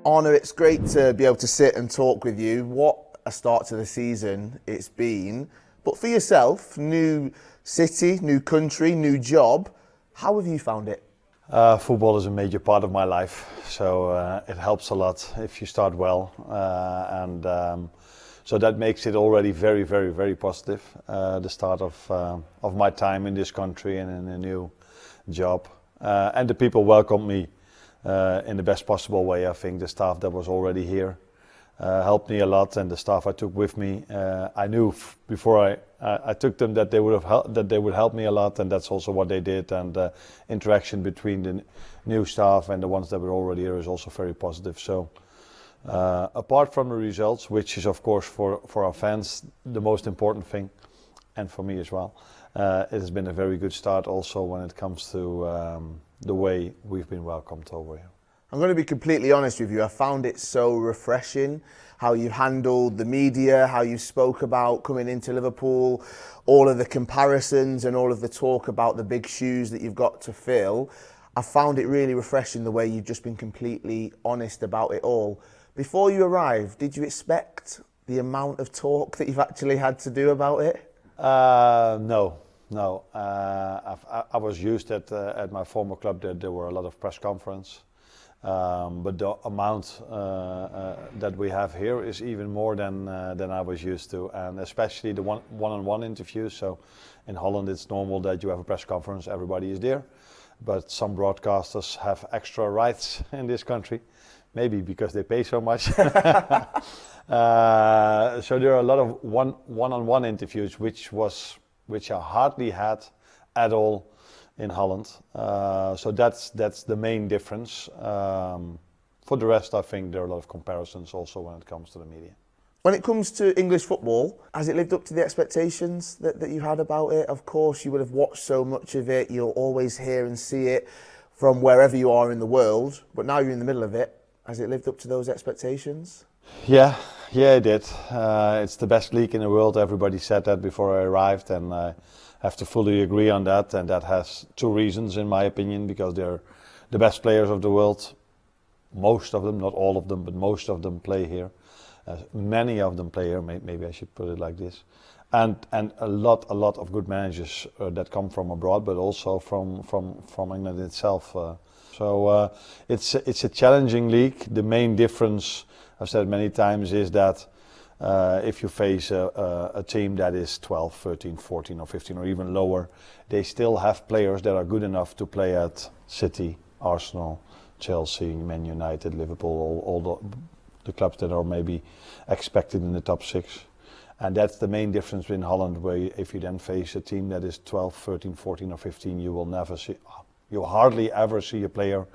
Arne, it's great to be able to sit and talk with you. What a start to the season it's been. But for yourself, new city, new country, new job, how have you found it? Football is a major part of my life, so it helps a lot if you start well, so that makes it already very, very, very positive. The start of my time in this country and in a new job, and the people welcomed me in the best possible way. I think the staff that was already here helped me a lot, and the staff I took with me, I knew before I took them that they would help me a lot, and that's also what they did. And interaction between the new staff and the ones that were already here is also very positive. So apart from the results, which is of course for our fans the most important thing, and for me as well, it has been a very good start also when it comes to the way we've been welcomed over here. I'm going to be completely honest with you. I found it so refreshing how you handled the media, how you spoke about coming into Liverpool, all of the comparisons and all of the talk about the big shoes that you've got to fill. I found it really refreshing the way you've just been completely honest about it all. Before you arrived, did you expect the amount of talk that you've actually had to do about it? No. I was used at my former club that there were a lot of press conferences. But the amount that we have here is even more than I was used to, and especially the one-on-one interviews. So in Holland it's normal that you have a press conference, everybody is there, but some broadcasters have extra rights in this country, maybe because they pay so much. So there are a lot of one-on-one interviews which I hardly had at all in Holland, so that's the main difference. For the rest, I think there are a lot of comparisons also when it comes to the media. When it comes to English football, has it lived up to the expectations that you had about it? Of course, you would have watched so much of it, you'll always hear and see it from wherever you are in the world, but now you're in the middle of it. Has it lived up to those expectations? Yeah, it did. It's the best league in the world. Everybody said that before I arrived, and I have to fully agree on that. And that has two reasons, in my opinion, because they're the best players of the world. Most of them, not all of them, but most of them play here. Many of them play here. Maybe I should put it like this. And a lot of good managers that come from abroad, but also from England itself. So it's a challenging league. The main difference, I've said many times, is that if you face a team that is 12, 13, 14 or 15 or even lower, they still have players that are good enough to play at City, Arsenal, Chelsea, Man United, Liverpool, all the clubs that are maybe expected in the top 6. And that's the main difference in Holland, where if you then face a team that is 12, 13, 14 or 15, you hardly ever see a player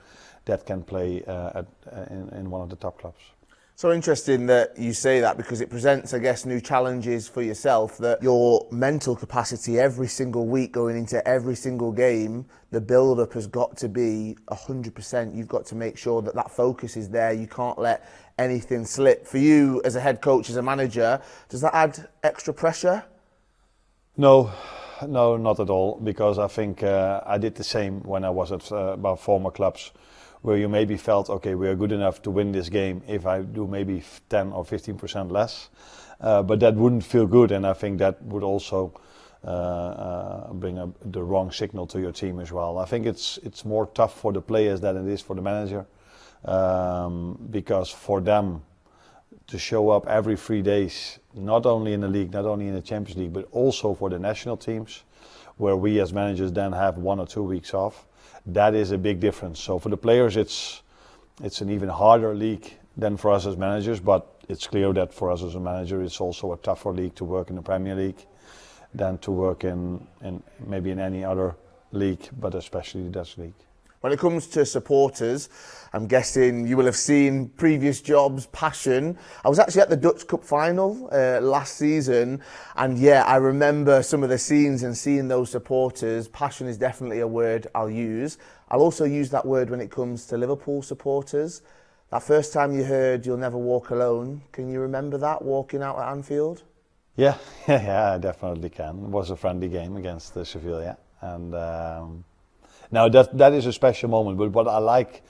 that can play in one of the top clubs. So interesting that you say that, because it presents, I guess, new challenges for yourself, that your mental capacity every single week going into every single game, the build-up has got to be 100%. You've got to make sure that that focus is there. You can't let anything slip. For you as a head coach, as a manager, does that add extra pressure? No, not at all, because I think I did the same when I was at my former clubs, where you maybe felt, okay, we are good enough to win this game if I do maybe 10 or 15% less. But that wouldn't feel good, and I think that would also bring the wrong signal to your team as well. I think it's more tough for the players than it is for the manager, because for them to show up every 3 days, not only in the league, not only in the Champions League, but also for the national teams, where we as managers then have 1 or 2 weeks off, that is a big difference. So for the players, it's an even harder league than for us as managers, but it's clear that for us as a manager, it's also a tougher league to work in the Premier League than to work in maybe in any other league, but especially the Dutch league. When it comes to supporters, I'm guessing you will have seen previous jobs, passion. I was actually at the Dutch Cup final last season, and yeah, I remember some of the scenes and seeing those supporters. Passion is definitely a word I'll use. I'll also use that word when it comes to Liverpool supporters. That first time you heard "You'll Never Walk Alone," can you remember that, walking out at Anfield? Yeah, I definitely can. It was a friendly game against Sevilla, and now that is a special moment. But what I like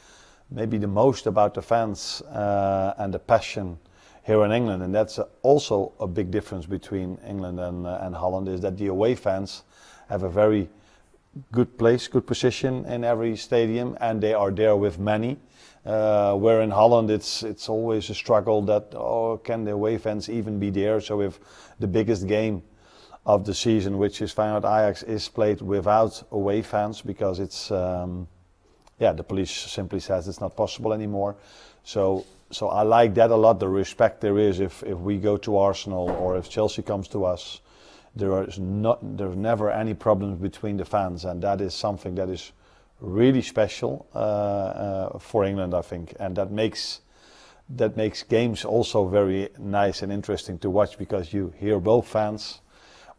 maybe the most about the fans and the passion here in England, and that's also a big difference between England and Holland, is that the away fans have a very good place, good position in every stadium, and they are there with many. Where in Holland it's always a struggle that, can the away fans even be there? So if the biggest game of the season, which is Feyenoord-Ajax, is played without away fans because it's the police simply says it's not possible anymore. So I like that a lot, the respect there is if we go to Arsenal or if Chelsea comes to us. There's never any problems between the fans, and that is something that is really special for England, I think, and that makes games also very nice and interesting to watch, because you hear both fans,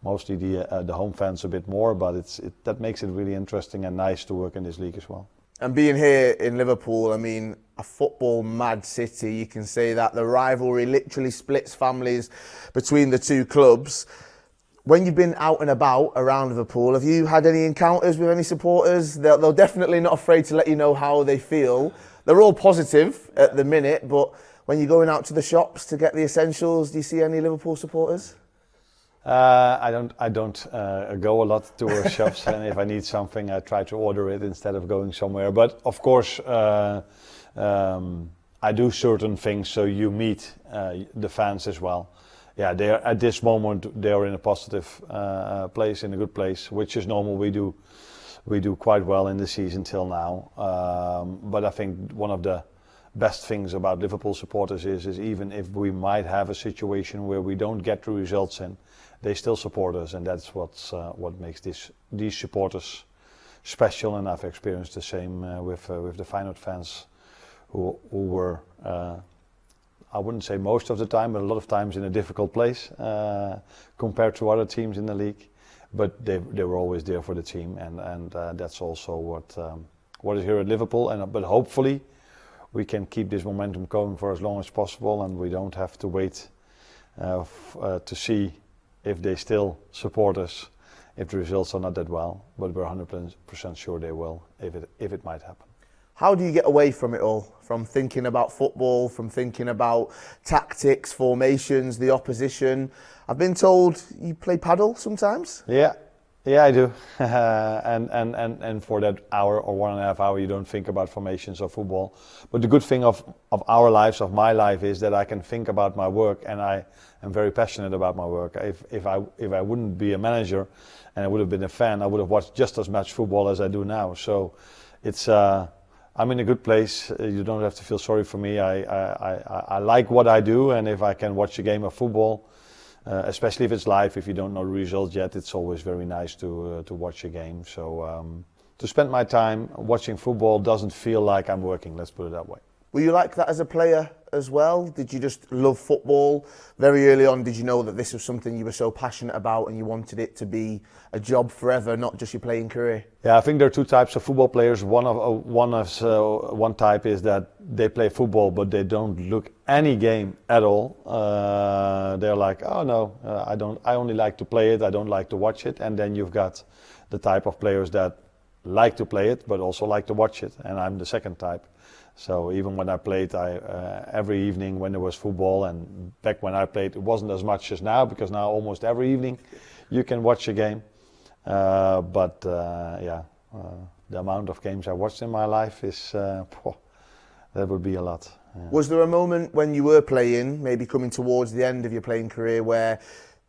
mostly the home fans a bit more, but that makes it really interesting and nice to work in this league as well. And being here in Liverpool, I mean, a football mad city, you can say that. The rivalry literally splits families between the two clubs. When you've been out and about around Liverpool, have you had any encounters with any supporters? They're definitely not afraid to let you know how they feel. They're all positive at the minute, but when you're going out to the shops to get the essentials, do you see any Liverpool supporters? I don't go a lot to shops, and if I need something, I try to order it instead of going somewhere. But of course, I do certain things, so you meet the fans as well. Yeah, they're at this moment they are in a positive place, in a good place, which is normal. We do quite well in the season till now. But I think one of the best things about Liverpool supporters is even if we might have a situation where we don't get the results in, they still support us, and that's what makes these supporters special. And I've experienced the same with the Feyenoord fans, who were. I wouldn't say most of the time, but a lot of times in a difficult place compared to other teams in the league. But they were always there for the team, and that's also what is here at Liverpool. But hopefully we can keep this momentum going for as long as possible, and we don't have to wait to see if they still support us if the results are not that well. But we're 100% sure they will if it might happen. How do you get away from it all? From thinking about football, from thinking about tactics, formations, the opposition. I've been told you play padel sometimes? Yeah, I do. and for that hour or 1.5 hours, you don't think about formations or football. But the good thing of our lives, of my life, is that I can think about my work, and I am very passionate about my work. If I wouldn't be a manager and I would have been a fan, I would have watched just as much football as I do now. So it's. I'm in a good place. You don't have to feel sorry for me. I like what I do, and if I can watch a game of football, especially if it's live, if you don't know the results yet, it's always very nice to watch a game. So to spend my time watching football doesn't feel like I'm working, let's put it that way. Were you like that as a player as well? Did you just love football? Very early on, did you know that this was something you were so passionate about and you wanted it to be a job forever, not just your playing career? Yeah, I think there are two types of football players. One type is that they play football but they don't look any game at all. They're like, oh no, I only like to play it, I don't like to watch it. And then you've got the type of players that like to play it but also like to watch it, and I'm the second type. So even when I played, every evening when there was football, and back when I played, it wasn't as much as now, because now almost every evening you can watch a game. But the amount of games I watched in my life is, that would be a lot. Yeah. Was there a moment when you were playing, maybe coming towards the end of your playing career, where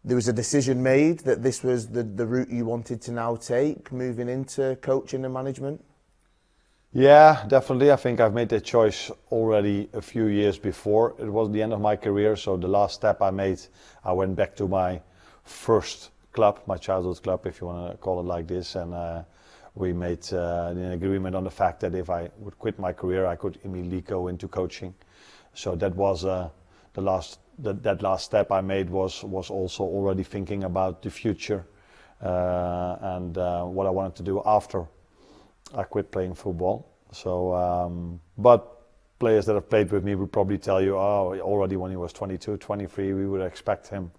there was a decision made that this was the route you wanted to now take, moving into coaching and management? Yeah, definitely. I think I've made that choice already a few years before. It was the end of my career, so the last step I made, I went back to my first club, my childhood club, if you want to call it like this, and we made an agreement on the fact that if I would quit my career, I could immediately go into coaching. So that was that last step I made was also already thinking about the future and what I wanted to do after I quit playing football. So, but players that have played with me would probably tell you, already when he was 22, 23, we would expect him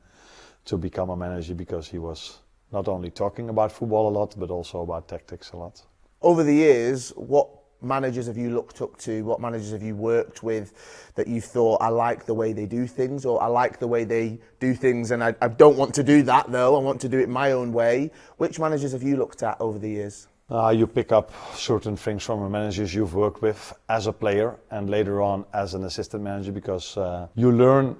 to become a manager, because he was not only talking about football a lot, but also about tactics a lot. Over the years, what managers have you looked up to? What managers have you worked with that you thought, I like the way they do things, or I like the way they do things and I don't want to do that though, I want to do it my own way? Which managers have you looked at over the years? You pick up certain things from the managers you've worked with as a player and later on as an assistant manager, because you learn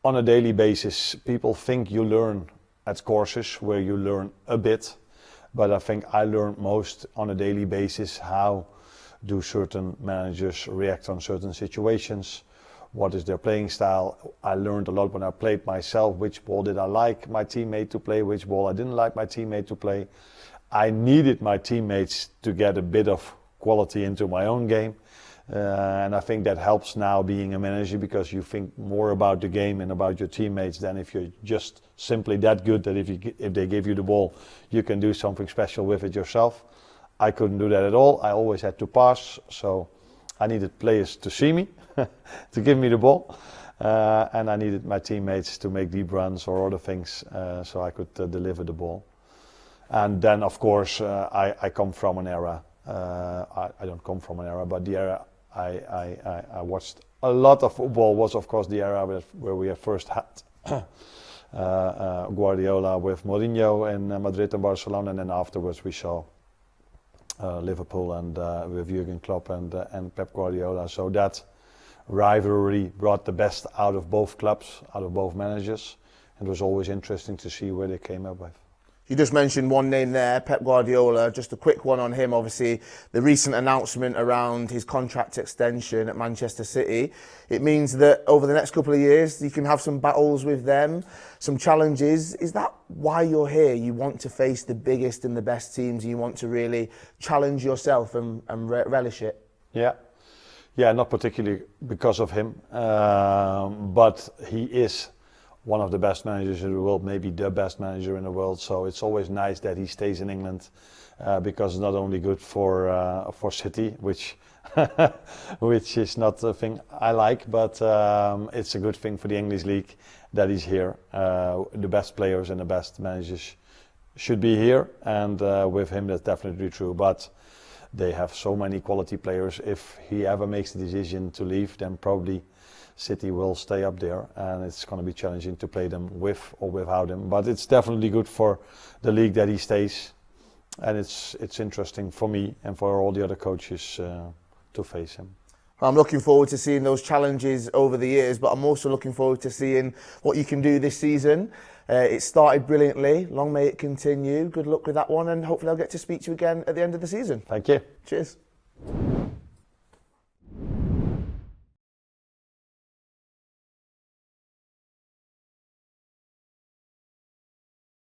on a daily basis. People think you learn at courses where you learn a bit, but I think I learned most on a daily basis. How do certain managers react on certain situations? What is their playing style? I learned a lot when I played myself. Which ball did I like my teammate to play? Which ball I didn't like my teammate to play? I needed my teammates to get a bit of quality into my own game. And I think that helps now being a manager, because you think more about the game and about your teammates than if you're just simply that good that if they give you the ball, you can do something special with it yourself. I couldn't do that at all. I always had to pass, so I needed players to see me, to give me the ball. And I needed my teammates to make deep runs or other things so I could deliver the ball. And then, of course, I come from an era. I don't come from an era, but the era I watched a lot of football was, of course, the era where we first had Guardiola with Mourinho in Madrid and Barcelona, and then afterwards we saw Liverpool and with Jurgen Klopp and Pep Guardiola. So that rivalry brought the best out of both clubs, out of both managers, and it was always interesting to see where they came up with. You just mentioned one name there, Pep Guardiola. Just a quick one on him. Obviously, the recent announcement around his contract extension at Manchester City. It means that over the next couple of years, you can have some battles with them, some challenges. Is that why you're here? You want to face the biggest and the best teams, and you want to really challenge yourself and relish it? Yeah, not particularly because of him, but he is one of the best managers in the world, maybe the best manager in the world. So it's always nice that he stays in England, because it's not only good for City, which which is not a thing I like, but it's a good thing for the English league that he's here. The best players and the best managers should be here, and with him that's definitely true. But they have so many quality players. If he ever makes the decision to leave, then probably City will stay up there, and it's going to be challenging to play them with or without him. But it's definitely good for the league that he stays, and it's interesting for me and for all the other coaches to face him. I'm looking forward to seeing those challenges over the years, but I'm also looking forward to seeing what you can do this season. It started brilliantly. Long may it continue. Good luck with that one, and hopefully I'll get to speak to you again at the end of the season. Thank you. Cheers.